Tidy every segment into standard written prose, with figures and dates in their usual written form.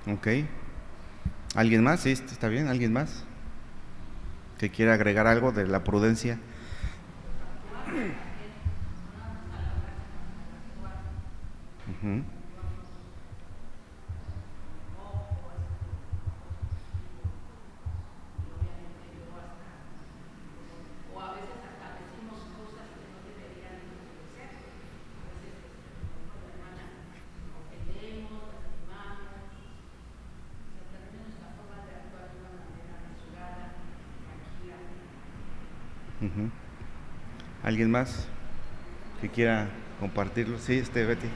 Ok. ¿Alguien más? Sí, está bien. ¿Alguien más que quiera agregar algo de la prudencia? Ujú. Ujú. ¿Alguien más que quiera compartirlo? Sí, Betty.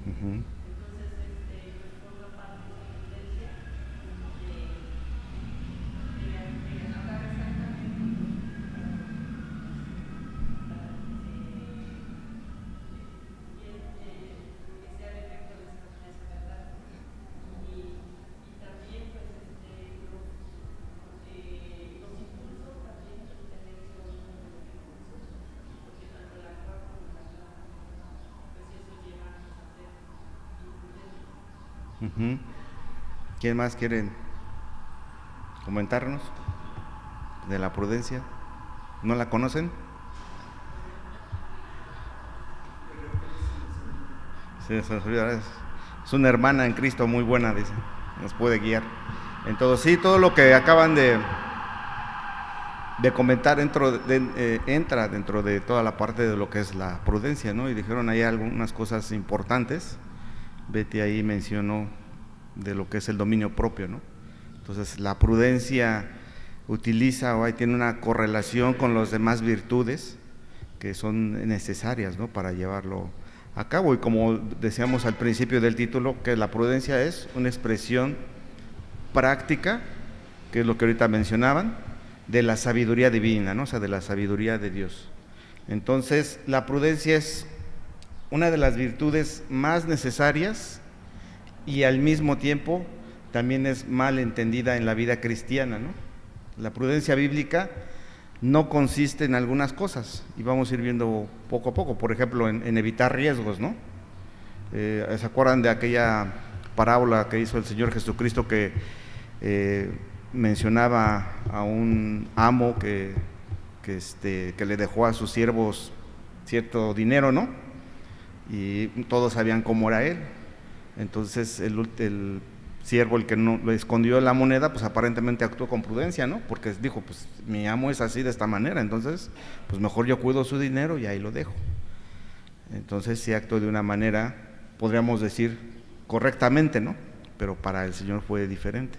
Ujú. Ujú. ¿Quién más quiere comentarnos de la prudencia? ¿No la conocen? Sí, se nos olvida. Es una hermana en Cristo muy buena, dice. Nos puede guiar. Entonces, sí, todo lo que acaban de comentar entra dentro de toda la parte de lo que es la prudencia, ¿no? Y dijeron ahí algunas cosas importantes. Betty ahí mencionó de lo que es el dominio propio, ¿no? Entonces, la prudencia utiliza o ahí tiene una correlación con las demás virtudes que son necesarias, ¿no?, para llevarlo a cabo. Y como decíamos al principio del título, que la prudencia es una expresión práctica, que es lo que ahorita mencionaban, de la sabiduría divina, ¿no? O sea, de la sabiduría de Dios. Entonces, la prudencia es una de las virtudes más necesarias y al mismo tiempo también es mal entendida en la vida cristiana, ¿no? La prudencia bíblica no consiste en algunas cosas y vamos a ir viendo poco a poco, por ejemplo, en evitar riesgos, ¿no? ¿Se acuerdan de aquella parábola que hizo el Señor Jesucristo que eh, mencionaba a un amo que le dejó a sus siervos cierto dinero, ¿no? Y todos sabían cómo era él. Entonces el siervo, el que no le escondió la moneda, pues aparentemente actuó con prudencia, ¿no? Porque dijo, pues mi amo es así de esta manera, entonces pues mejor yo cuido su dinero y ahí lo dejo. Entonces sí actuó de una manera, podríamos decir, correctamente, ¿no? Pero para el Señor fue diferente.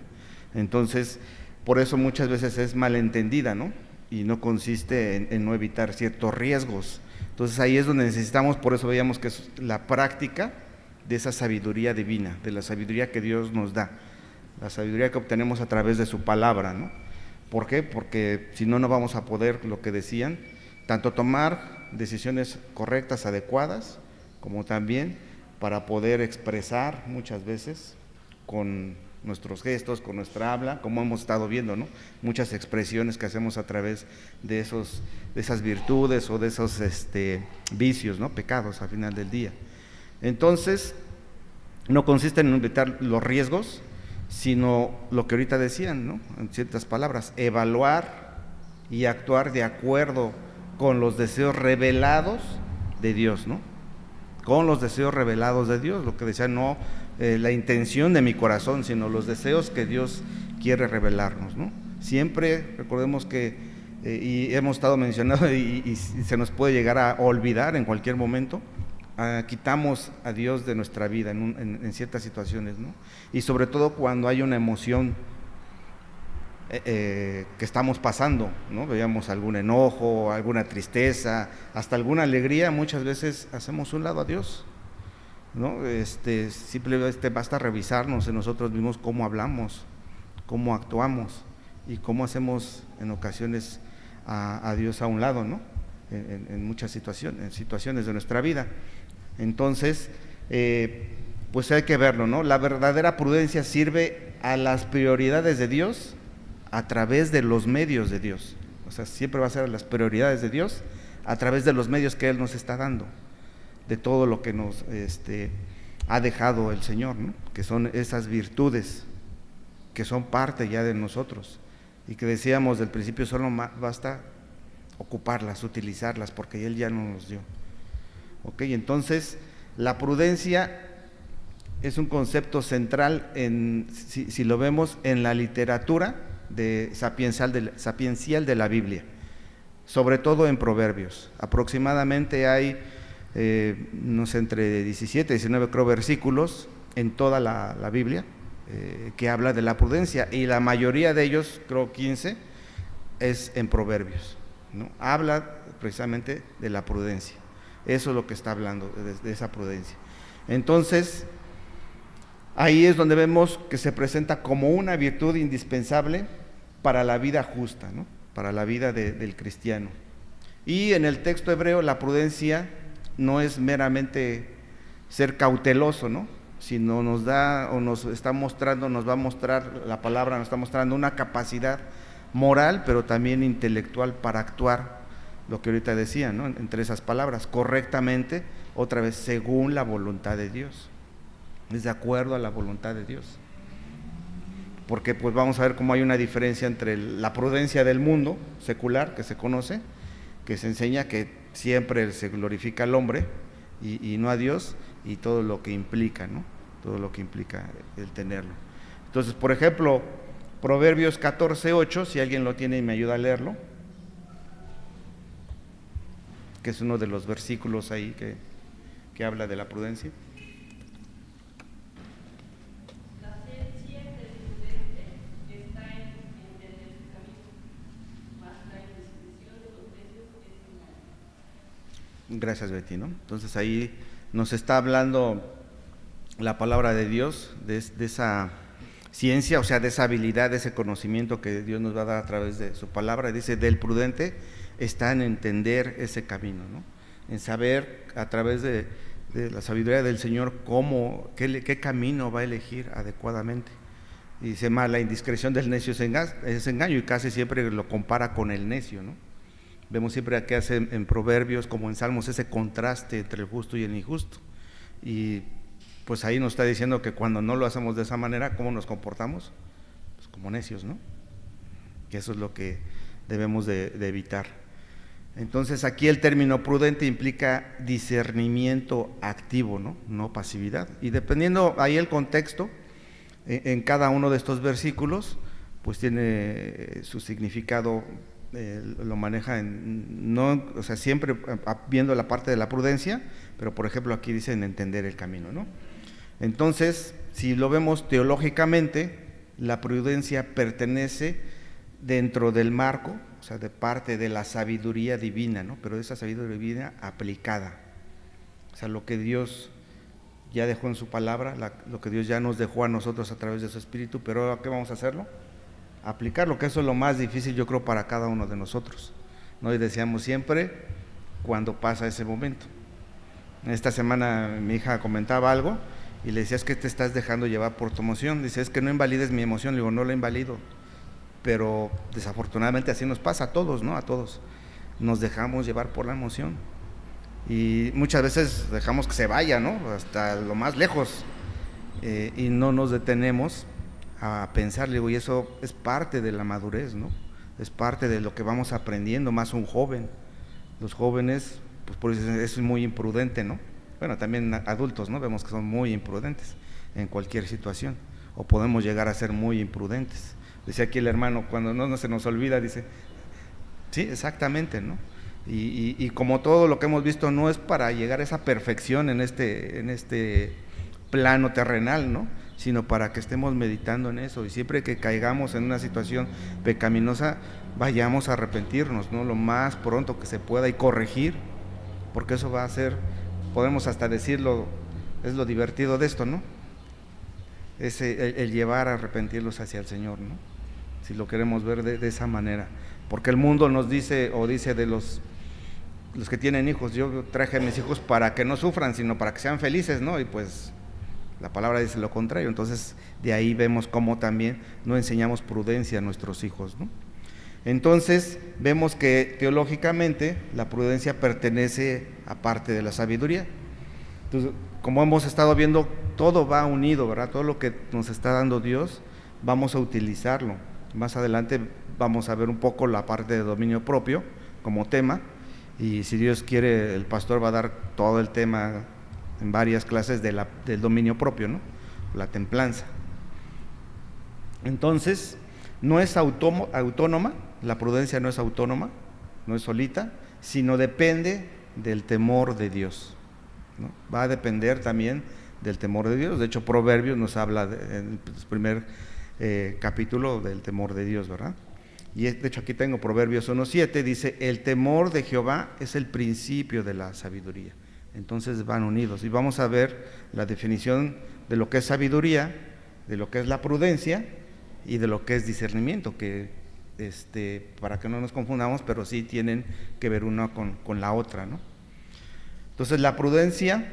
Entonces, por eso muchas veces es malentendida, ¿no? Y no consiste en no evitar ciertos riesgos. Entonces ahí es donde necesitamos, por eso veíamos que es la práctica de esa sabiduría divina, de la sabiduría que Dios nos da, la sabiduría que obtenemos a través de su palabra, ¿no? ¿Por qué? Porque si no, no vamos a poder, lo que decían, tanto tomar decisiones correctas, adecuadas, como también para poder expresar muchas veces con nuestros gestos, con nuestra habla, como hemos estado viendo, ¿no? Muchas expresiones que hacemos a través de esas virtudes o de esos vicios, ¿no? Pecados al final del día. Entonces, no consiste en evitar los riesgos, sino lo que ahorita decían, ¿no? En ciertas palabras, evaluar y actuar de acuerdo con los deseos revelados de Dios, ¿no? Con los deseos revelados de Dios, lo que decía, no la intención de mi corazón, sino los deseos que Dios quiere revelarnos, ¿no? Siempre recordemos que, y hemos estado mencionando, y se nos puede llegar a olvidar en cualquier momento, quitamos a Dios de nuestra vida en ciertas situaciones, ¿no? Y sobre todo cuando hay una emoción que estamos pasando, ¿no? Veamos algún enojo, alguna tristeza, hasta alguna alegría, muchas veces hacemos un lado a Dios, ¿no? Simplemente basta revisarnos en nosotros mismos cómo hablamos, cómo actuamos y cómo hacemos en ocasiones a Dios a un lado, ¿no? En muchas situaciones de nuestra vida. Entonces, pues hay que verlo, ¿no? La verdadera prudencia sirve a las prioridades de Dios a través de los medios de Dios. O sea, siempre va a ser a las prioridades de Dios a través de los medios que Él nos está dando, de todo lo que nos ha dejado el Señor, ¿no? Que son esas virtudes que son parte ya de nosotros y que decíamos del principio solo basta ocuparlas, utilizarlas, porque Él ya nos los dio. Ok, entonces la prudencia es un concepto central si lo vemos en la literatura sapiencial de la Biblia, sobre todo en Proverbios. Aproximadamente hay no sé, entre 17 y 19 creo versículos en toda la Biblia que habla de la prudencia, y la mayoría de ellos, creo 15, es en Proverbios, ¿no? Habla precisamente de la prudencia. Eso es lo que está hablando, de esa prudencia. Entonces, ahí es donde vemos que se presenta como una virtud indispensable para la vida justa, ¿no? Para la vida del cristiano. Y en el texto hebreo la prudencia no es meramente ser cauteloso, ¿no? Sino nos da o nos está mostrando, nos va a mostrar, la palabra nos está mostrando una capacidad moral, pero también intelectual para actuar, lo que ahorita decía, ¿no? Entre esas palabras, correctamente, otra vez, según la voluntad de Dios, es de acuerdo a la voluntad de Dios. Porque pues vamos a ver cómo hay una diferencia entre la prudencia del mundo secular, que se conoce, que se enseña que siempre se glorifica al hombre y no a Dios, y todo lo que implica, ¿no? Todo lo que implica el tenerlo. Entonces, por ejemplo, Proverbios 14:8, si alguien lo tiene y me ayuda a leerlo, que es uno de los versículos ahí que habla de la prudencia. La ciencia del prudente está en entender su camino, mas la indiscreción de los necios es engaño. Gracias, Betty, ¿no? Entonces ahí nos está hablando la palabra de Dios, de esa ciencia, o sea, de esa habilidad, de ese conocimiento que Dios nos va a dar a través de su palabra. Dice, del prudente está en entender ese camino, ¿no? En saber a través de la sabiduría del Señor qué camino va a elegir adecuadamente. Y dice, más la indiscreción del necio es engaño, y casi siempre lo compara con el necio, ¿no? Vemos siempre que hace en Proverbios como en Salmos ese contraste entre el justo y el injusto, y pues ahí nos está diciendo que cuando no lo hacemos de esa manera, ¿cómo nos comportamos? Pues como necios, ¿no? Que eso es lo que debemos de evitar. Entonces aquí el término prudente implica discernimiento activo, ¿no? No pasividad, y dependiendo ahí el contexto, en cada uno de estos versículos pues tiene su significado. Lo maneja o sea, siempre viendo la parte de la prudencia, pero por ejemplo aquí dicen entender el camino, ¿no? Entonces, si lo vemos teológicamente, la prudencia pertenece dentro del marco, o sea, de parte de la sabiduría divina, ¿no? Pero esa sabiduría divina aplicada, o sea, lo que Dios ya dejó en su palabra, lo que Dios ya nos dejó a nosotros a través de su Espíritu, pero ¿a qué vamos a hacerlo? Aplicarlo, que eso es lo más difícil, yo creo, para cada uno de nosotros, ¿no? Y decíamos siempre cuando pasa ese momento. Esta semana mi hija comentaba algo y le decía, es que te estás dejando llevar por tu emoción. Dice, es que no invalides mi emoción. Le digo, no la invalido, pero desafortunadamente así nos pasa a todos, ¿no? A todos nos dejamos llevar por la emoción y muchas veces dejamos que se vaya, ¿no? Hasta lo más lejos, y no nos detenemos a pensar. Le digo, y eso es parte de la madurez, ¿no? Es parte de lo que vamos aprendiendo, más un joven. Los jóvenes, pues por eso es muy imprudente, ¿no? Bueno, también adultos, ¿no? Vemos que son muy imprudentes en cualquier situación, o podemos llegar a ser muy imprudentes. Decía aquí el hermano, cuando no se nos olvida, dice, sí, exactamente, ¿no? Y como todo lo que hemos visto, no es para llegar a esa perfección en este plano terrenal, ¿no? Sino para que estemos meditando en eso, y siempre que caigamos en una situación pecaminosa, vayamos a arrepentirnos, ¿no? Lo más pronto que se pueda, y corregir, porque eso va a ser, podemos hasta decirlo, es lo divertido de esto, ¿no? Es el llevar a arrepentirlos hacia el Señor, ¿no? Si lo queremos ver de esa manera, porque el mundo nos dice, o dice de los que tienen hijos, yo traje a mis hijos para que no sufran, sino para que sean felices, ¿no? Y pues La palabra dice lo contrario. Entonces, de ahí vemos cómo también no enseñamos prudencia a nuestros hijos, ¿no? Entonces, vemos que teológicamente la prudencia pertenece a parte de la sabiduría. Entonces, como hemos estado viendo, todo va unido, ¿verdad? Todo lo que nos está dando Dios, vamos a utilizarlo. Más adelante vamos a ver un poco la parte de dominio propio como tema, y si Dios quiere, el pastor va a dar todo el tema en varias clases del dominio propio, ¿no? La templanza. Entonces, no es autónoma, la prudencia no es autónoma, no es solita, sino depende del temor de Dios, ¿no? Va a depender también del temor de Dios. De hecho, Proverbios nos habla en el primer capítulo del temor de Dios, ¿verdad? Y de hecho aquí tengo Proverbios 1:7, dice: el temor de Jehová es el principio de la sabiduría. Entonces van unidos, y vamos a ver la definición de lo que es sabiduría, de lo que es la prudencia y de lo que es discernimiento, que para que no nos confundamos, pero sí tienen que ver una con la otra, ¿no? Entonces, la prudencia,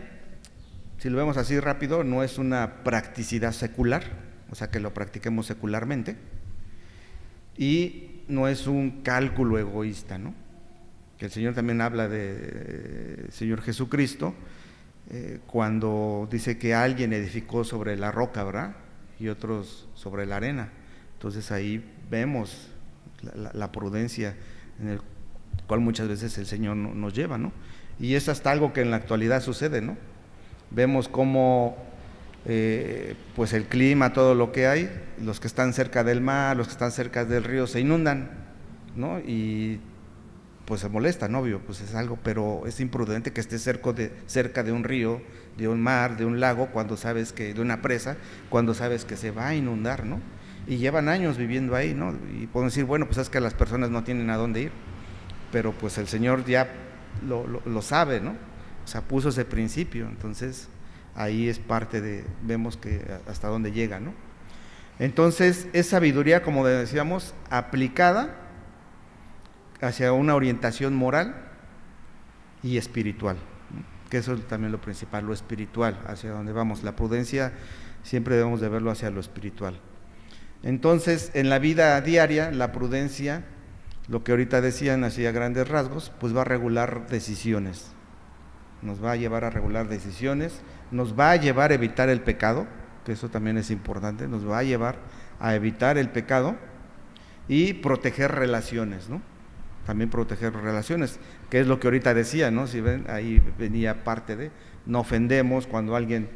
si lo vemos así rápido, no es una practicidad secular, o sea, que lo practiquemos secularmente, y no es un cálculo egoísta, ¿no? Que el Señor también habla de Señor Jesucristo, cuando dice que alguien edificó sobre la roca, ¿verdad? Y otros sobre la arena. Entonces ahí vemos la prudencia en el cual muchas veces el Señor nos lleva, ¿no? Y es hasta algo que en la actualidad sucede, ¿no? Vemos cómo pues el clima, todo lo que hay, los que están cerca del mar, los que están cerca del río se inundan, ¿no? Y pues se molestan, obvio, pues es algo, pero es imprudente que estés cerca de un río, de un mar, de un lago, cuando sabes que, de una presa, cuando sabes que se va a inundar, ¿no? Y llevan años viviendo ahí, ¿no? Y pueden decir, bueno, pues es que las personas no tienen a dónde ir, pero pues el Señor ya lo sabe, ¿no? O sea, puso ese principio, entonces ahí es parte de, vemos que hasta dónde llega, ¿no? Entonces es sabiduría, como decíamos, aplicada hacia una orientación moral y espiritual, ¿no? Que eso es también lo principal, lo espiritual, hacia donde vamos. La prudencia siempre debemos de verlo hacia lo espiritual. Entonces, en la vida diaria, la prudencia, lo que ahorita decían así a grandes rasgos, pues va a regular decisiones, nos va a llevar a regular decisiones, nos va a llevar a evitar el pecado, que eso también es importante, nos va a llevar a evitar el pecado y proteger relaciones, ¿no? También proteger relaciones, que es lo que ahorita decía, ¿no? Si ven, ahí venía parte de, no ofendemos cuando alguien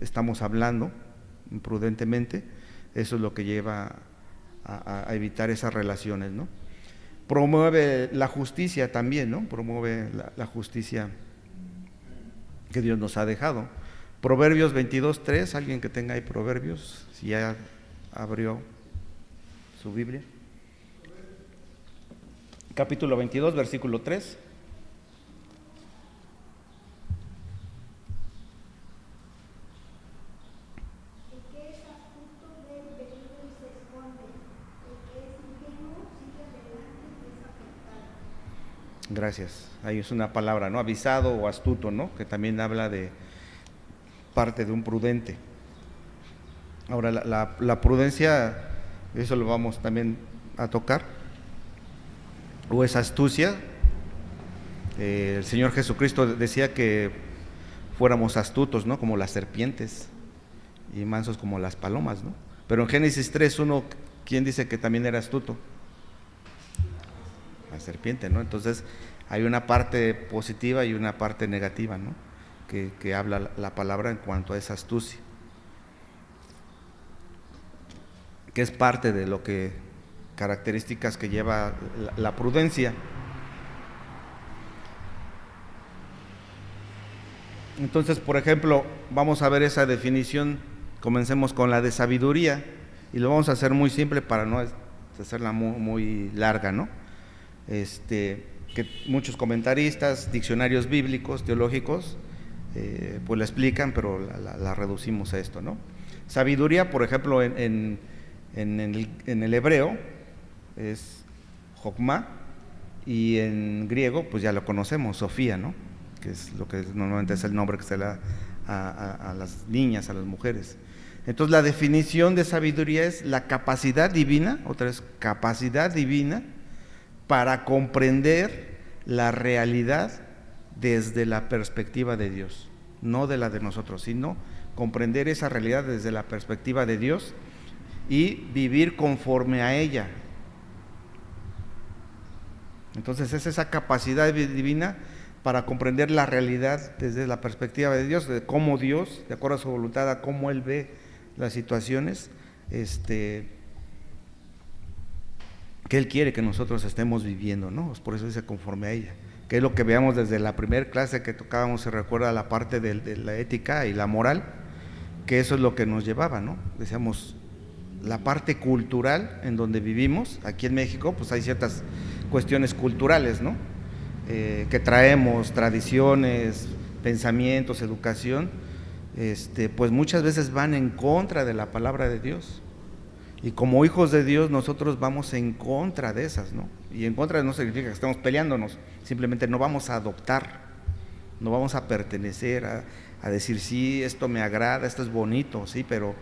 estamos hablando imprudentemente, eso es lo que lleva a evitar esas relaciones, ¿no? Promueve la justicia también, ¿no? Promueve la justicia que Dios nos ha dejado. Proverbios 22:3, alguien que tenga ahí Proverbios, si ya abrió su Biblia. Capítulo 22, versículo 3. Gracias. Ahí es una palabra, ¿no? Avisado o astuto, ¿no? Que también habla de parte de un prudente. Ahora, la prudencia, eso lo vamos también a tocar, o es astucia. El Señor Jesucristo decía que fuéramos astutos, ¿no? Como las serpientes, y mansos como las palomas, ¿no? Pero en Génesis 3:1, ¿quién dice que también era astuto? La serpiente, ¿no? Entonces hay una parte positiva y una parte negativa, ¿no? Que habla la palabra en cuanto a esa astucia, que es parte de lo que características que lleva la prudencia. Entonces, por ejemplo, vamos a ver esa definición. Comencemos con la de sabiduría y lo vamos a hacer muy simple para no hacerla muy larga, ¿no? Que muchos comentaristas, diccionarios bíblicos, teológicos, pues la explican, pero la reducimos a esto, ¿no? Sabiduría, por ejemplo, en el hebreo es Jokma, y en griego, pues ya lo conocemos, Sofía, ¿no? Que es lo que normalmente es el nombre que se le da a las niñas, a las mujeres. Entonces la definición de sabiduría es la capacidad divina, otra vez, capacidad divina para comprender la realidad desde la perspectiva de Dios, no de la de nosotros, sino comprender esa realidad desde la perspectiva de Dios y vivir conforme a ella. Entonces es esa capacidad divina para comprender la realidad desde la perspectiva de Dios, de cómo Dios, de acuerdo a su voluntad, a cómo Él ve las situaciones, que Él quiere que nosotros estemos viviendo, ¿no? Por eso dice conforme a ella, que es lo que veamos desde la primera clase que tocábamos, se recuerda la parte de la ética y la moral, que eso es lo que nos llevaba, ¿no? Decíamos, la parte cultural en donde vivimos, aquí en México, pues hay ciertas cuestiones culturales, ¿no? Que traemos, tradiciones, pensamientos, educación, pues muchas veces van en contra de la palabra de Dios. Y como hijos de Dios nosotros vamos en contra de esas, ¿no? Y en contra no significa que estamos peleándonos, simplemente no vamos a adoptar, no vamos a pertenecer, a decir, sí, esto me agrada, esto es bonito, sí, pero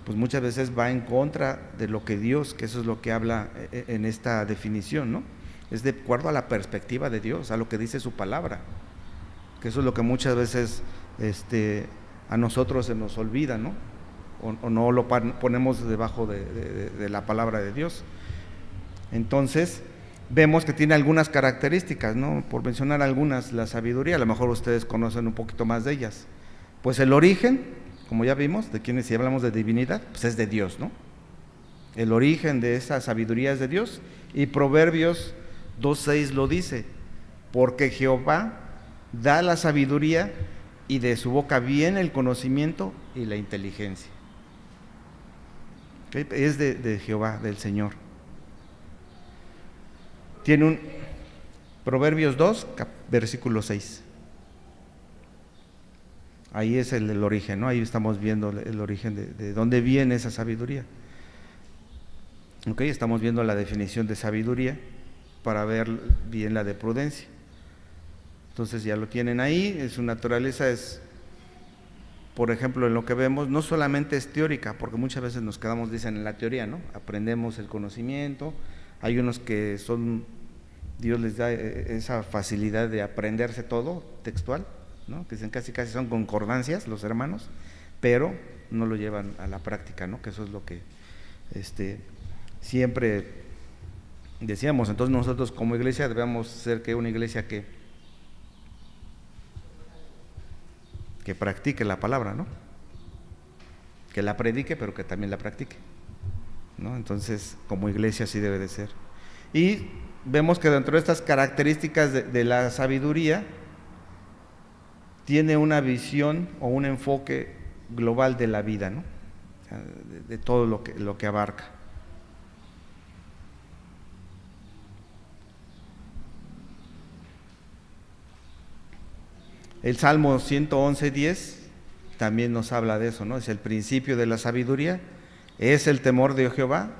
pues muchas veces va en contra de lo que Dios, que eso es lo que habla en esta definición, ¿no? Es de acuerdo a la perspectiva de Dios, a lo que dice su palabra, que eso es lo que muchas veces a nosotros se nos olvida, ¿no? O no lo ponemos debajo de la palabra de Dios. Entonces vemos que tiene algunas características, ¿no? Por mencionar algunas, la sabiduría, a lo mejor ustedes conocen un poquito más de ellas. Pues el origen, como ya vimos, de quienes si hablamos de divinidad, pues es de Dios, ¿no? El origen de esa sabiduría es de Dios, y Proverbios 2:6 lo dice, porque Jehová da la sabiduría y de su boca viene el conocimiento y la inteligencia. ¿Okay? Es de Jehová, del Señor. Tiene un Proverbios 2, versículo 6. Ahí es el origen, ¿no? Ahí estamos viendo el origen de dónde viene esa sabiduría. Ok, estamos viendo la definición de sabiduría para ver bien la de prudencia. Entonces ya lo tienen ahí, su naturaleza es, por ejemplo, en lo que vemos, no solamente es teórica, porque muchas veces nos quedamos, dicen, en la teoría, ¿no? Aprendemos el conocimiento, hay unos que son, Dios les da esa facilidad de aprenderse todo textual, ¿no? Que dicen casi son concordancias los hermanos, pero no lo llevan a la práctica, ¿no? Que eso es lo que siempre decíamos. Entonces nosotros como iglesia debemos ser que una iglesia que practique la palabra, ¿no? Que la predique, pero que también la practique, ¿no? Entonces, como iglesia así debe de ser. Y vemos que dentro de estas características de la sabiduría, tiene una visión o un enfoque global de la vida, ¿no? O sea, de todo lo que abarca. El Salmo 111:10 también nos habla de eso, ¿no? Es el principio de la sabiduría, es el temor de Jehová.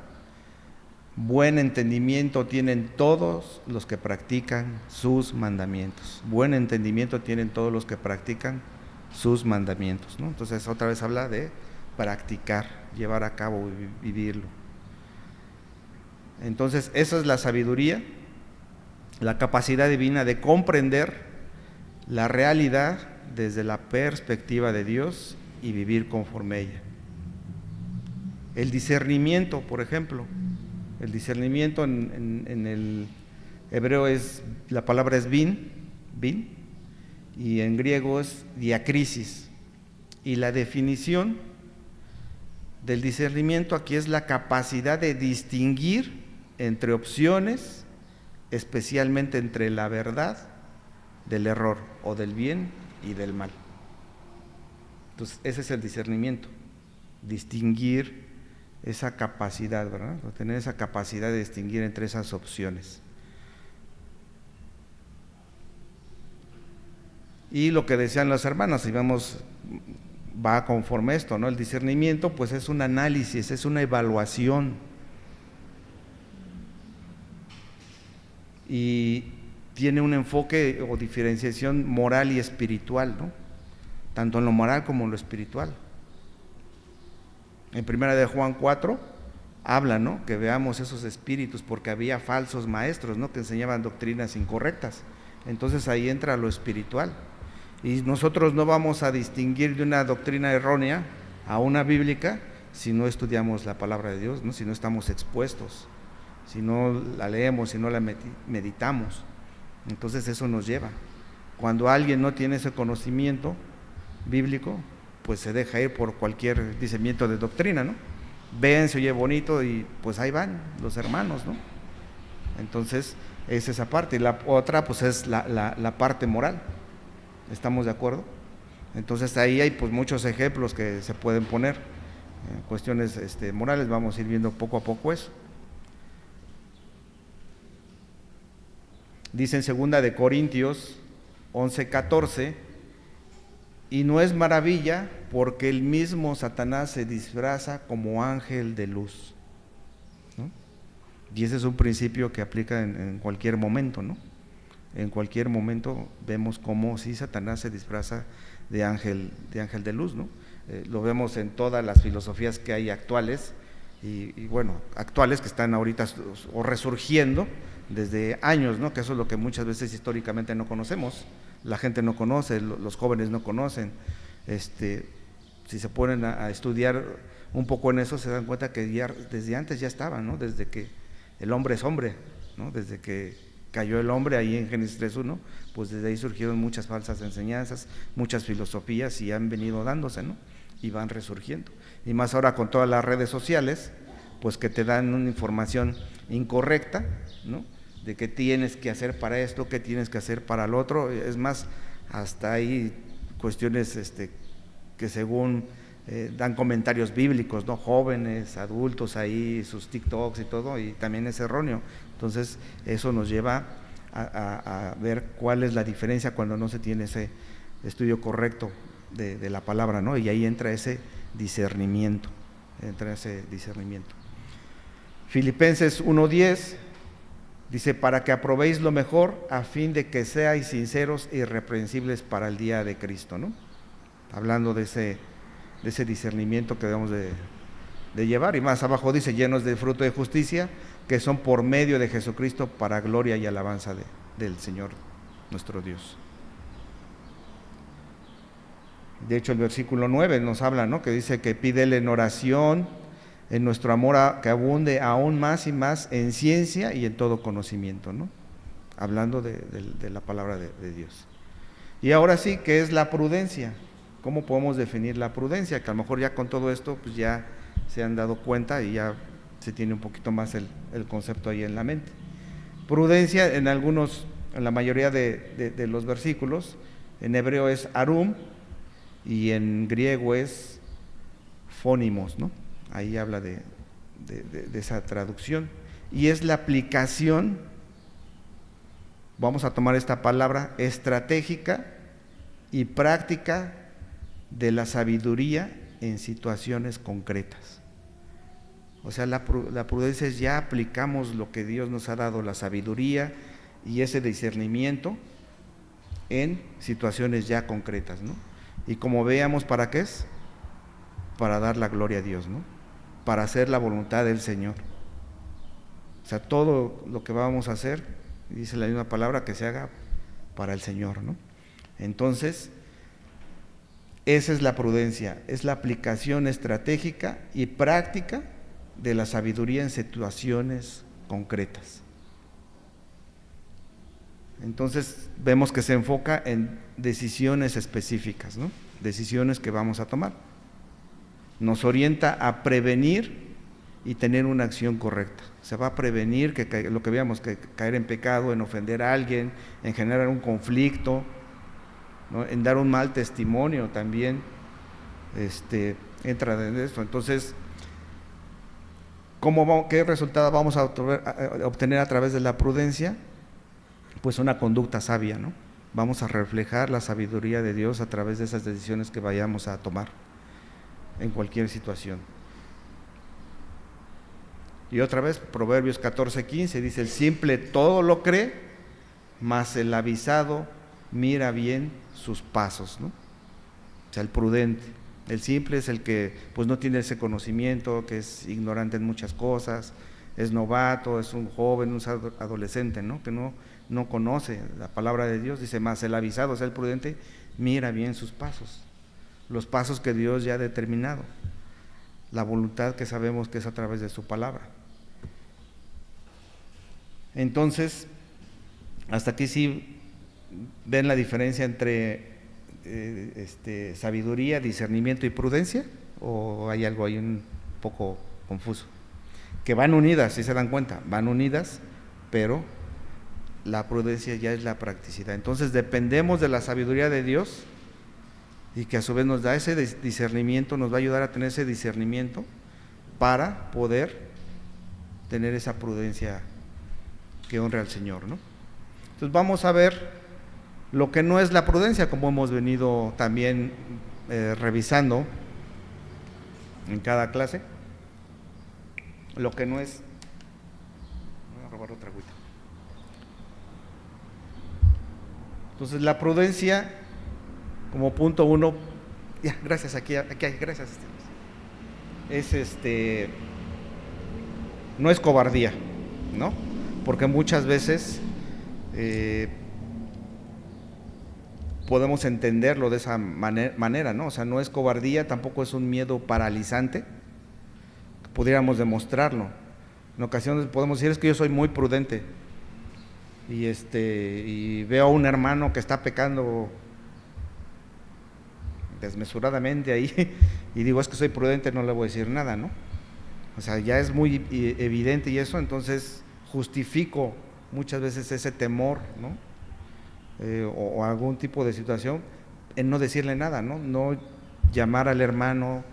Buen entendimiento tienen todos los que practican sus mandamientos. Buen entendimiento tienen todos los que practican sus mandamientos, ¿no? Entonces otra vez habla de practicar, llevar a cabo, vivirlo. Entonces esa es la sabiduría, la capacidad divina de comprender la realidad desde la perspectiva de Dios y vivir conforme a ella. El discernimiento, por ejemplo, el discernimiento en el hebreo la palabra es bin, y en griego es diacrisis. Y la definición del discernimiento aquí es la capacidad de distinguir entre opciones, especialmente entre la verdad del error, o del bien y del mal. Entonces ese es el discernimiento, distinguir esa capacidad, ¿verdad? O tener esa capacidad de distinguir entre esas opciones. Y lo que decían los hermanos, si vamos, va conforme esto, ¿no? El discernimiento pues es un análisis, es una evaluación. Y tiene un enfoque o diferenciación moral y espiritual, ¿no? tanto en lo moral como en lo espiritual. En 1 de Juan 4 habla, ¿no?, que veamos esos espíritus, porque había falsos maestros, ¿no?, que enseñaban doctrinas incorrectas. Entonces ahí entra lo espiritual. Y nosotros no vamos a distinguir de una doctrina errónea a una bíblica si no estudiamos la palabra de Dios, ¿no?, si no estamos expuestos, si no la leemos, si no la meditamos. Entonces eso nos lleva. Cuando alguien no tiene ese conocimiento bíblico, pues se deja ir por cualquier discernimiento de doctrina, ¿no? Ven, se oye bonito y pues ahí van los hermanos, ¿no? Entonces es esa parte. Y la otra pues es la parte moral. ¿Estamos de acuerdo? Entonces ahí hay pues muchos ejemplos que se pueden poner. Cuestiones morales, vamos a ir viendo poco a poco eso. Dice en 2 de Corintios 11:14, y no es maravilla porque el mismo Satanás se disfraza como ángel de luz, ¿no? Y ese es un principio que aplica en cualquier momento, ¿no? En cualquier momento vemos cómo sí Satanás se disfraza de ángel de luz, ¿no? Lo vemos en todas las filosofías que hay actuales, y bueno, actuales que están ahorita o resurgiendo desde años, ¿no? Que eso es lo que muchas veces históricamente no conocemos, la gente no conoce, los jóvenes no conocen. Si se ponen a estudiar un poco en eso, se dan cuenta que ya, desde antes ya estaban, ¿no? Desde que el hombre es hombre, ¿no? Desde que cayó el hombre ahí en Génesis 3:1, pues desde ahí surgieron muchas falsas enseñanzas, muchas filosofías, y han venido dándose, ¿no? Y van resurgiendo. Y más ahora con todas las redes sociales, pues que te dan una información incorrecta, ¿no?, de qué tienes que hacer para esto, qué tienes que hacer para el otro. Es más, hasta hay cuestiones que según dan comentarios bíblicos, ¿no?, jóvenes, adultos ahí, sus TikToks y todo, y también es erróneo. Entonces eso nos lleva a ver cuál es la diferencia cuando no se tiene ese estudio correcto de la palabra, ¿no? Y ahí entra ese discernimiento, Filipenses 1:10 dice, para que aprobéis lo mejor, a fin de que seáis sinceros e irreprensibles para el día de Cristo, ¿no? Hablando de ese discernimiento que debemos de llevar. Y más abajo dice, llenos de fruto de justicia, que son por medio de Jesucristo, para gloria y alabanza del Señor nuestro Dios. De hecho, el versículo 9 nos habla, ¿no?, que dice que pídele en oración, en nuestro amor que abunde aún más y más en ciencia y en todo conocimiento, ¿no? Hablando de la palabra de Dios. Y ahora sí, ¿qué es la prudencia? ¿Cómo podemos definir la prudencia? Que a lo mejor ya con todo esto pues ya se han dado cuenta y ya se tiene un poquito más el concepto ahí en la mente. Prudencia en la mayoría de los versículos, en hebreo es arum y en griego es fónimos, ¿no? Ahí habla de esa traducción, y es la aplicación, vamos a tomar esta palabra, estratégica y práctica de la sabiduría en situaciones concretas. O sea, la prudencia es ya aplicamos lo que Dios nos ha dado, la sabiduría y ese discernimiento en situaciones ya concretas, ¿no? Y como veamos, ¿para qué es? Para dar la gloria a Dios, ¿no? Para hacer la voluntad del Señor. O sea, todo lo que vamos a hacer, dice la misma palabra, que se haga para el Señor, ¿no? Entonces, esa es la prudencia, es la aplicación estratégica y práctica de la sabiduría en situaciones concretas. Entonces, vemos que se enfoca en decisiones específicas, ¿no? Decisiones que vamos a tomar. Nos orienta a prevenir y tener una acción correcta. Se va a prevenir lo que veamos, que caer en pecado, en ofender a alguien, en generar un conflicto, ¿no?, en dar un mal testimonio también, entra en esto. Entonces, ¿qué resultado vamos a obtener a través de la prudencia? Pues una conducta sabia, ¿no? Vamos a reflejar la sabiduría de Dios a través de esas decisiones que vayamos a tomar en cualquier situación. Y otra vez, Proverbios 14:15 dice, el simple todo lo cree, mas el avisado mira bien sus pasos, ¿no? sea, el prudente. El simple es el que pues no tiene ese conocimiento, que es ignorante en muchas cosas, es novato, es un joven, un adolescente, ¿no? Que no conoce la palabra de Dios. Dice, más el avisado, o sea, el prudente, mira bien sus pasos, los pasos que Dios ya ha determinado, la voluntad que sabemos que es a través de su palabra. Entonces, hasta aquí sí ven la diferencia entre sabiduría, discernimiento y prudencia, o hay algo ahí un poco confuso. Que van unidas, si se dan cuenta, van unidas, pero la prudencia ya es la practicidad. Entonces dependemos de la sabiduría de Dios, y que a su vez nos da ese discernimiento, nos va a ayudar a tener ese discernimiento para poder tener esa prudencia que honre al Señor, ¿no? Entonces vamos a ver lo que no es la prudencia, como hemos venido también revisando en cada clase. Lo que no es... Voy a robar otra agüita. Entonces la prudencia, como punto 1, ya, gracias, aquí hay, gracias. Es no es cobardía, ¿no? Porque muchas veces podemos entenderlo de esa manera, ¿no? O sea, no es cobardía, tampoco es un miedo paralizante, pudiéramos demostrarlo. En ocasiones podemos decir, es que yo soy muy prudente y veo a un hermano que está pecando desmesuradamente ahí y digo, es que soy prudente, no le voy a decir nada, ¿no? O sea, ya es muy evidente y eso, entonces justifico muchas veces ese temor, ¿no? O algún tipo de situación en no decirle nada, ¿no? No llamar al hermano,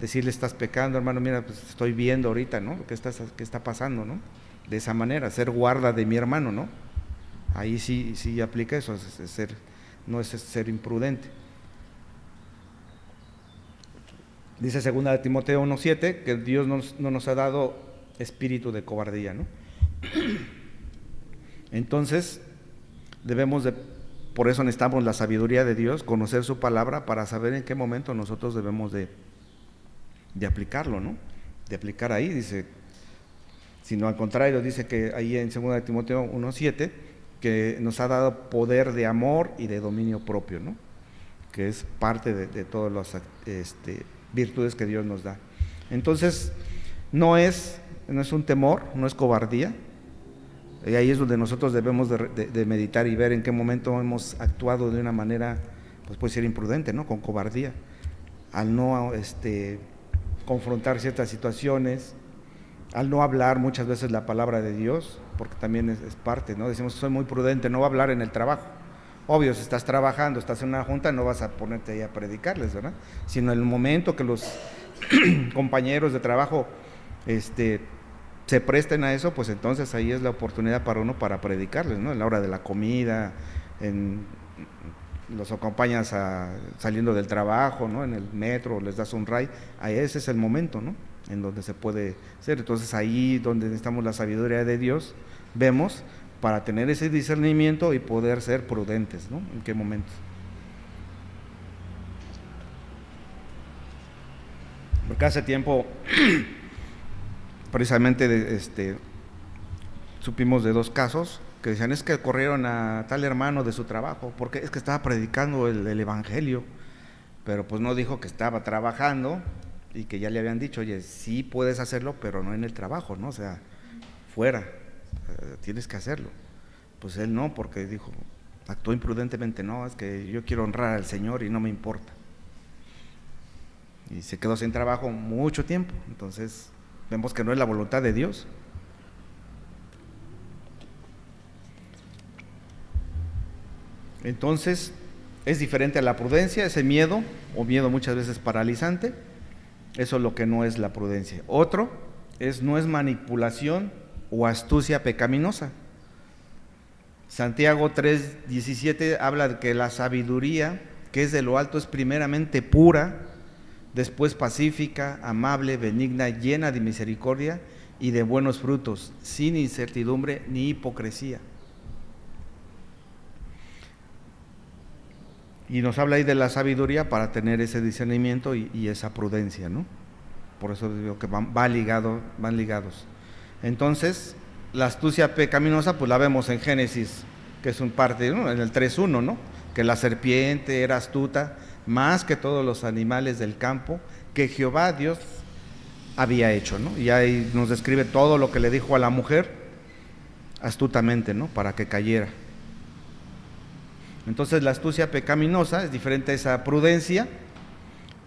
decirle, estás pecando, hermano, mira, pues estoy viendo ahorita, ¿no? ¿Qué está pasando, no? De esa manera, ser guarda de mi hermano, ¿no? Ahí sí aplica eso, no es ser imprudente. Dice 2 Timoteo 1:7 que Dios no nos ha dado espíritu de cobardía, ¿no? Entonces, por eso necesitamos la sabiduría de Dios, conocer su palabra para saber en qué momento nosotros debemos de aplicarlo, ¿no? De aplicar ahí, dice, sino al contrario, dice que ahí en 2 Timoteo 1:7 que nos ha dado poder de amor y de dominio propio, ¿no? Que es parte de todas las virtudes que Dios nos da. Entonces, no es un temor, no es cobardía. Y ahí es donde nosotros debemos de meditar y ver en qué momento hemos actuado de una manera, pues puede ser imprudente, ¿no? Con cobardía, al no confrontar ciertas situaciones, al no hablar muchas veces la palabra de Dios, porque también es parte, ¿no? Decimos, soy muy prudente, no voy a hablar en el trabajo. Obvio, si estás trabajando, estás en una junta, no vas a ponerte ahí a predicarles, ¿verdad? Sino en el momento que los compañeros de trabajo se presten a eso, pues entonces ahí es la oportunidad para uno para predicarles, ¿no? En la hora de la comida, los acompañas saliendo del trabajo, ¿no? En el metro, les das un ride, ahí ese es el momento, ¿no? En donde se puede hacer. Entonces ahí donde necesitamos la sabiduría de Dios, vemos para tener ese discernimiento y poder ser prudentes, ¿no? ¿En qué momentos? Porque hace tiempo precisamente supimos de 2 casos que decían, es que corrieron a tal hermano de su trabajo porque es que estaba predicando el evangelio, pero pues no dijo que estaba trabajando y que ya le habían dicho, oye, sí puedes hacerlo, pero no en el trabajo, ¿no? O sea, fuera, tienes que hacerlo. Pues él no, porque dijo, actuó imprudentemente, no, es que yo quiero honrar al Señor y no me importa. Y se quedó sin trabajo mucho tiempo. Entonces vemos que no es la voluntad de Dios. Entonces es diferente a la prudencia, ese miedo, o miedo muchas veces paralizante. Eso es lo que no es la prudencia. Otro no es manipulación o astucia pecaminosa. Santiago 3:17 habla de que la sabiduría que es de lo alto es primeramente pura, después pacífica, amable, benigna, llena de misericordia y de buenos frutos, sin incertidumbre ni hipocresía. Y nos habla ahí de la sabiduría para tener ese discernimiento y esa prudencia, ¿no? Por eso digo que van ligados. Entonces, la astucia pecaminosa, pues la vemos en Génesis, que es un parte, ¿no? En el 3:1, ¿no? Que la serpiente era astuta más que todos los animales del campo que Jehová Dios había hecho, ¿no? Y ahí nos describe todo lo que le dijo a la mujer astutamente, ¿no? Para que cayera. Entonces la astucia pecaminosa es diferente a esa prudencia.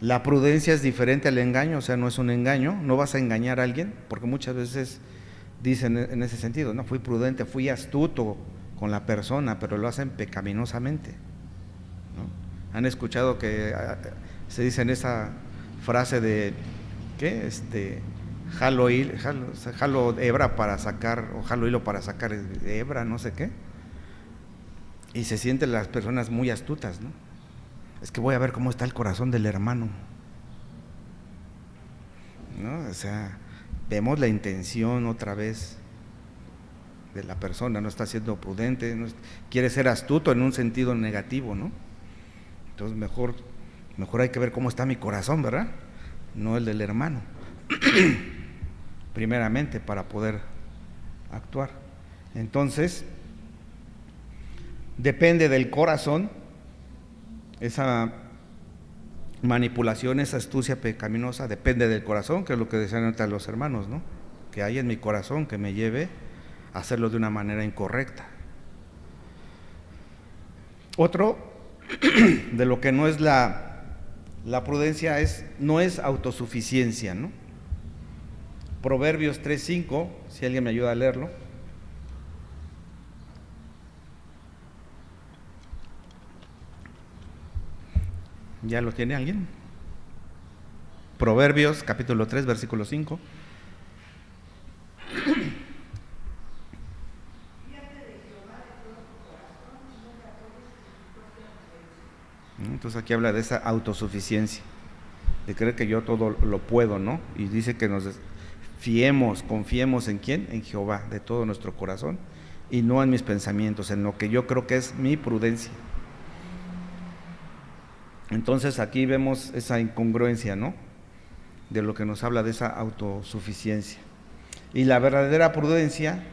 La prudencia es diferente al engaño, o sea, no es un engaño, no vas a engañar a alguien, porque muchas veces dicen en ese sentido, no, fui prudente, fui astuto con la persona, pero lo hacen pecaminosamente, ¿no? Han escuchado que se dice en esa frase de, ¿qué? Jalo hebra para sacar, o jalo hilo para sacar hebra, no sé qué. Y se sienten las personas muy astutas, ¿no? Es que voy a ver cómo está el corazón del hermano, ¿no? O sea, vemos la intención otra vez de la persona, no está siendo prudente, quiere ser astuto en un sentido negativo, ¿no? Entonces mejor hay que ver cómo está mi corazón, ¿verdad? No el del hermano, primeramente, para poder actuar. Entonces, depende del corazón, esa manipulación, esa astucia pecaminosa, depende del corazón, que es lo que decían ahorita los hermanos, ¿no? Que hay en mi corazón que me lleve a hacerlo de una manera incorrecta. Otro de lo que no es la prudencia no es autosuficiencia, ¿no? Proverbios 3:5, si alguien me ayuda a leerlo. ¿Ya lo tiene alguien? Proverbios capítulo 3, versículo 5. Entonces aquí habla de esa autosuficiencia, de creer que yo todo lo puedo, ¿no? Y dice que nos confiemos ¿en quién? En Jehová, de todo nuestro corazón, y no en mis pensamientos, en lo que yo creo que es mi prudencia. Entonces aquí vemos esa incongruencia, ¿no? De lo que nos habla de esa autosuficiencia. Y la verdadera prudencia,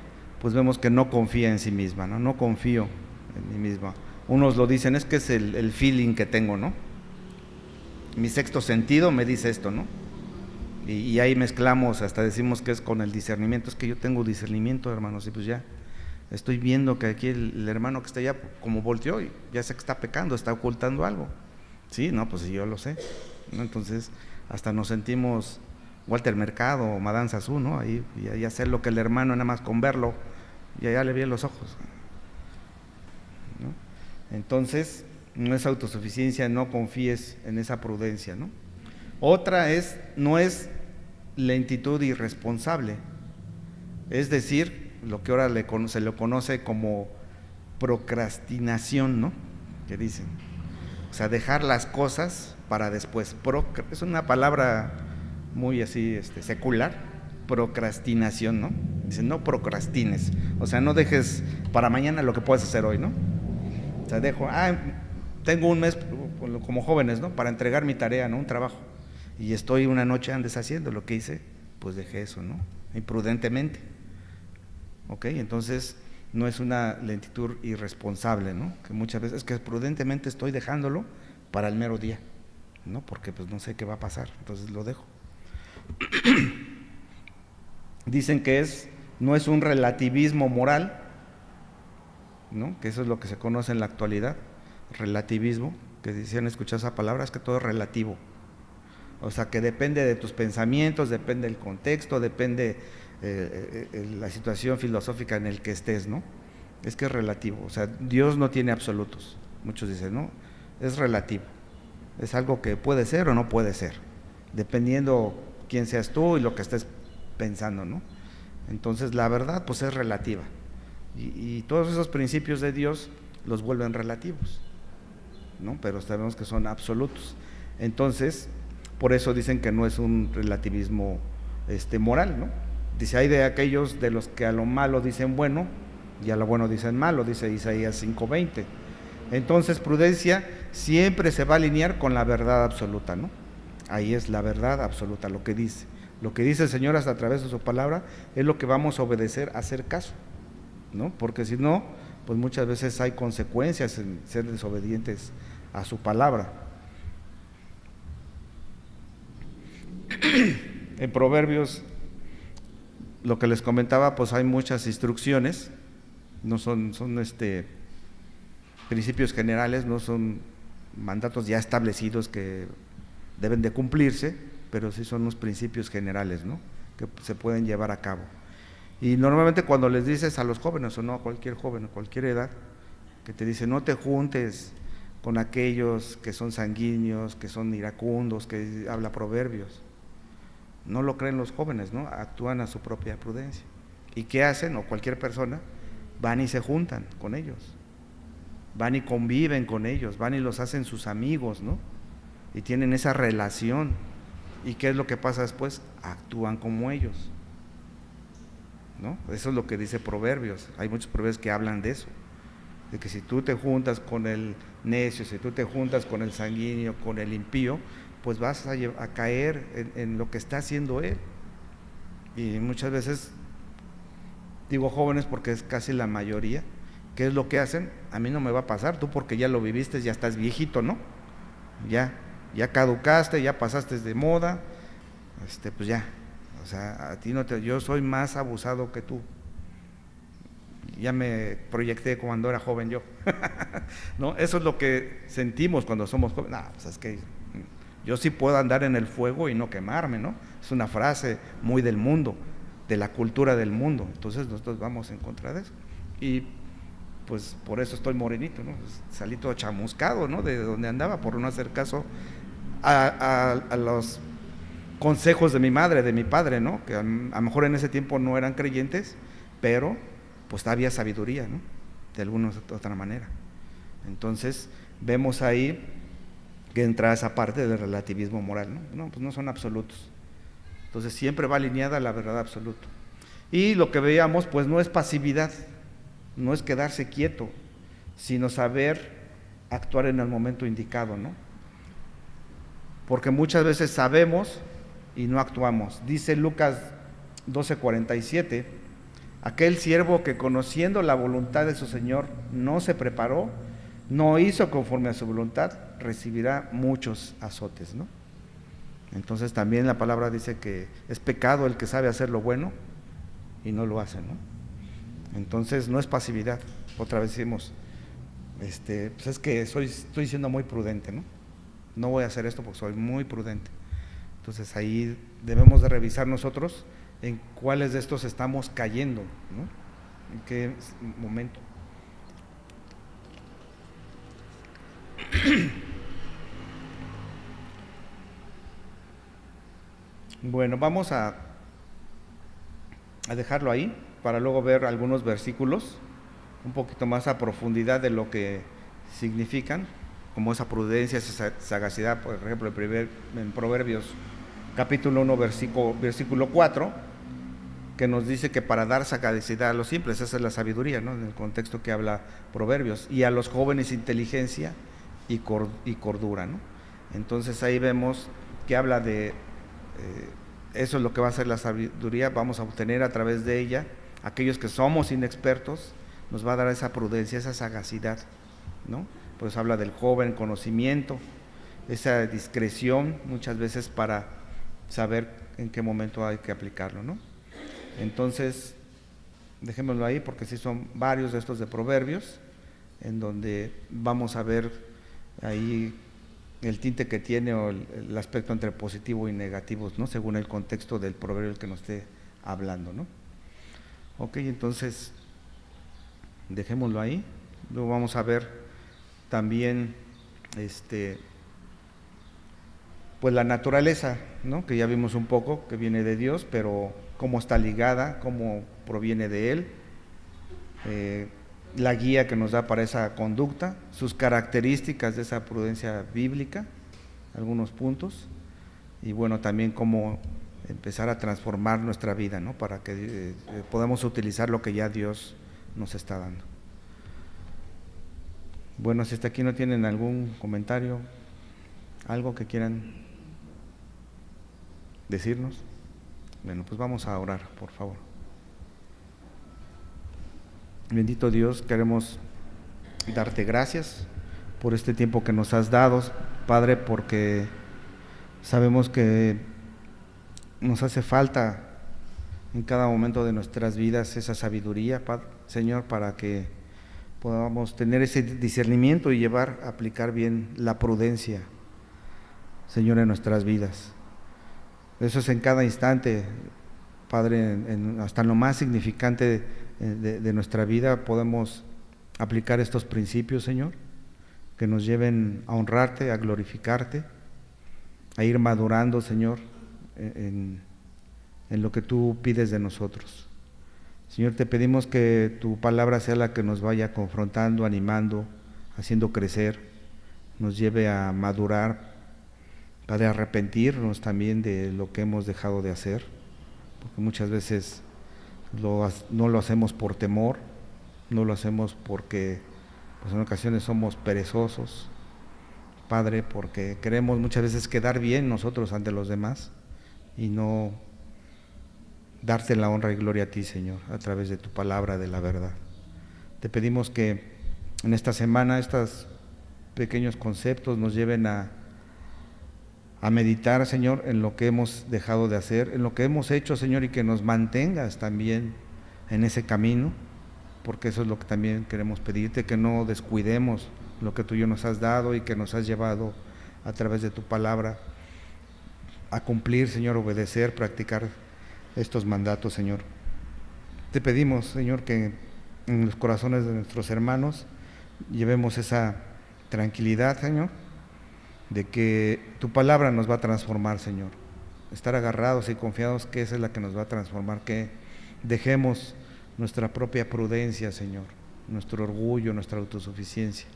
pues vemos que no confía en sí misma, ¿no? No confío en mí misma. Unos lo dicen, es que es el feeling que tengo, ¿no? Mi sexto sentido me dice esto, ¿no? Y ahí mezclamos, hasta decimos que es con el discernimiento. Es que yo tengo discernimiento, hermanos, y pues ya estoy viendo que aquí el hermano que está allá, como volteó, y ya sé que está pecando, está ocultando algo. Sí, no, pues yo lo sé, ¿no? Entonces hasta nos sentimos Walter Mercado o Madame Sassou, ¿no? Ahí, y hacer lo que el hermano, nada más con verlo, y allá le vi los ojos, ¿no? Entonces, no es autosuficiencia, no confíes en esa prudencia, ¿no? Otra no es lentitud irresponsable, es decir, lo que ahora se le conoce como procrastinación, ¿no? Que dicen, o sea, dejar las cosas para después. Es una palabra muy así secular, procrastinación, ¿no? Dicen, no procrastines, o sea, no dejes para mañana lo que puedes hacer hoy, ¿no? O sea, tengo un mes como jóvenes, ¿no? Para entregar mi tarea, ¿no? Un trabajo, y estoy una noche antes haciendo lo que hice, pues dejé eso, ¿no? Imprudentemente, ¿ok? Entonces no es una lentitud irresponsable, ¿no? Que muchas veces es que prudentemente estoy dejándolo para el mero día, ¿no? Porque pues no sé qué va a pasar, entonces lo dejo. Dicen que no es un relativismo moral, ¿no? Que eso es lo que se conoce en la actualidad, relativismo, que si han escuchado esa palabra, es que todo es relativo. O sea, que depende de tus pensamientos, depende del contexto, depende la situación filosófica en el que estés, ¿no? Es que es relativo, o sea, Dios no tiene absolutos. Muchos dicen, no, es relativo, es algo que puede ser o no puede ser, dependiendo quién seas tú y lo que estés pensando, ¿no? Entonces la verdad pues es relativa, y todos esos principios de Dios los vuelven relativos, ¿no? Pero sabemos que son absolutos. Entonces, por eso dicen que no es un relativismo moral, ¿no? Dice, hay de aquellos de los que a lo malo dicen bueno y a lo bueno dicen malo, dice Isaías 5:20. Entonces, prudencia siempre se va a alinear con la verdad absoluta, ¿no? Ahí es la verdad absoluta, lo que dice. Lo que dice el Señor hasta a través de su palabra es lo que vamos a obedecer, a hacer caso, ¿no? Porque si no, pues muchas veces hay consecuencias en ser desobedientes a su palabra. En Proverbios, lo que les comentaba, pues hay muchas instrucciones, no son principios generales, no son mandatos ya establecidos que deben de cumplirse, pero sí son los principios generales, ¿no?, que se pueden llevar a cabo. Y normalmente cuando les dices a los jóvenes, o no a cualquier joven, a cualquier edad, que te dicen no te juntes con aquellos que son sanguíneos, que son iracundos, que habla proverbios, no lo creen los jóvenes, ¿no? Actúan a su propia prudencia. ¿Y qué hacen? O cualquier persona, van y se juntan con ellos, van y conviven con ellos, van y los hacen sus amigos, ¿no? Y tienen esa relación. ¿Y qué es lo que pasa después? Actúan como ellos, ¿no? Eso es lo que dice Proverbios. Hay muchos proverbios que hablan de eso, de que si tú te juntas con el necio, si tú te juntas con el sanguíneo, con el impío, pues vas a caer en lo que está haciendo él. Y muchas veces, digo jóvenes porque es casi la mayoría, ¿qué es lo que hacen? A mí no me va a pasar, tú porque ya lo viviste, ya estás viejito, ¿no? Ya caducaste, ya pasaste de moda, pues ya, o sea, a ti no te, yo soy más abusado que tú. Ya me proyecté cuando era joven yo. ¿No? Eso es lo que sentimos cuando somos jóvenes. No, pues es que yo sí puedo andar en el fuego y no quemarme, ¿no? Es una frase muy del mundo, de la cultura del mundo. Entonces nosotros vamos en contra de eso. Y pues por eso estoy morenito, ¿no? Salí todo chamuscado, ¿no? De donde andaba, por no hacer caso a los consejos de mi madre, de mi padre, ¿no? Que a lo mejor en ese tiempo no eran creyentes, pero pues había sabiduría, ¿no? De alguna u otra manera. Entonces vemos ahí que entra esa parte del relativismo moral, ¿no? No, pues no son absolutos. Entonces siempre va alineada a la verdad absoluta. Y lo que veíamos, pues no es pasividad, no es quedarse quieto, sino saber actuar en el momento indicado, ¿no? Porque muchas veces sabemos y no actuamos. Dice Lucas 12:47, aquel siervo que conociendo la voluntad de su Señor no se preparó, no hizo conforme a su voluntad, recibirá muchos azotes, ¿no? Entonces también la palabra dice que es pecado el que sabe hacer lo bueno y no lo hace, ¿no? Entonces no es pasividad. Otra vez decimos, pues es que estoy siendo muy prudente, ¿no? No voy a hacer esto porque soy muy prudente. Entonces ahí debemos de revisar nosotros en cuáles de estos estamos cayendo, ¿no? En qué momento. Bueno, vamos a dejarlo ahí para luego ver algunos versículos un poquito más a profundidad de lo que significan, como esa prudencia, esa sagacidad. Por ejemplo, en Proverbios capítulo 1 versículo 4, que nos dice que para dar sagacidad a los simples, esa es la sabiduría, ¿no? En el contexto que habla Proverbios, y a los jóvenes inteligencia y cordura, ¿no? Entonces ahí vemos que habla de eso es lo que va a ser la sabiduría, vamos a obtener a través de ella, aquellos que somos inexpertos, nos va a dar esa prudencia, esa sagacidad, ¿no? Pues habla del joven conocimiento, esa discreción muchas veces para saber en qué momento hay que aplicarlo, ¿no? Entonces, dejémoslo ahí porque sí son varios de estos de Proverbios, en donde vamos a ver ahí el tinte que tiene o el aspecto entre positivo y negativo, ¿no? Según el contexto del proverbio que nos esté hablando, ¿no? Ok, entonces dejémoslo ahí. Luego vamos a ver también pues la naturaleza, ¿no? Que ya vimos un poco, que viene de Dios, pero cómo está ligada, cómo proviene de Él, la guía que nos da para esa conducta, sus características de esa prudencia bíblica, algunos puntos, y bueno, también cómo empezar a transformar nuestra vida, ¿no? Para que podamos utilizar lo que ya Dios nos está dando. Bueno, si hasta aquí no tienen algún comentario, algo que quieran decirnos, bueno, pues vamos a orar, por favor. Bendito Dios, queremos darte gracias por este tiempo que nos has dado, Padre, porque sabemos que nos hace falta en cada momento de nuestras vidas esa sabiduría, Señor, para que podamos tener ese discernimiento y aplicar bien la prudencia, Señor, en nuestras vidas. Eso es en cada instante, Padre, hasta en lo más significante de nuestra vida podemos aplicar estos principios, Señor, que nos lleven a honrarte, a glorificarte, a ir madurando, Señor, en lo que tú pides de nosotros. Señor, te pedimos que tu palabra sea la que nos vaya confrontando, animando, haciendo crecer, nos lleve a madurar, Padre, a arrepentirnos también de lo que hemos dejado de hacer, porque muchas veces no lo hacemos por temor, no lo hacemos porque pues en ocasiones somos perezosos, Padre, porque queremos muchas veces quedar bien nosotros ante los demás y no darte la honra y gloria a ti, Señor, a través de tu palabra de la verdad. Te pedimos que en esta semana estos pequeños conceptos nos lleven a meditar, Señor, en lo que hemos dejado de hacer, en lo que hemos hecho, Señor, y que nos mantengas también en ese camino, porque eso es lo que también queremos pedirte, que no descuidemos lo que tú y yo nos has dado y que nos has llevado a través de tu palabra a cumplir, Señor, obedecer, practicar estos mandatos, Señor. Te pedimos, Señor, que en los corazones de nuestros hermanos llevemos esa tranquilidad, Señor, de que tu palabra nos va a transformar, Señor. Estar agarrados y confiados que esa es la que nos va a transformar, que dejemos nuestra propia prudencia, Señor, nuestro orgullo, nuestra autosuficiencia,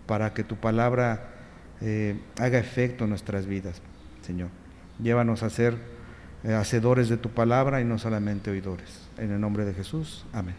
para que tu palabra haga efecto en nuestras vidas, Señor. Llévanos a ser hacedores de tu palabra y no solamente oidores. En el nombre de Jesús, amén.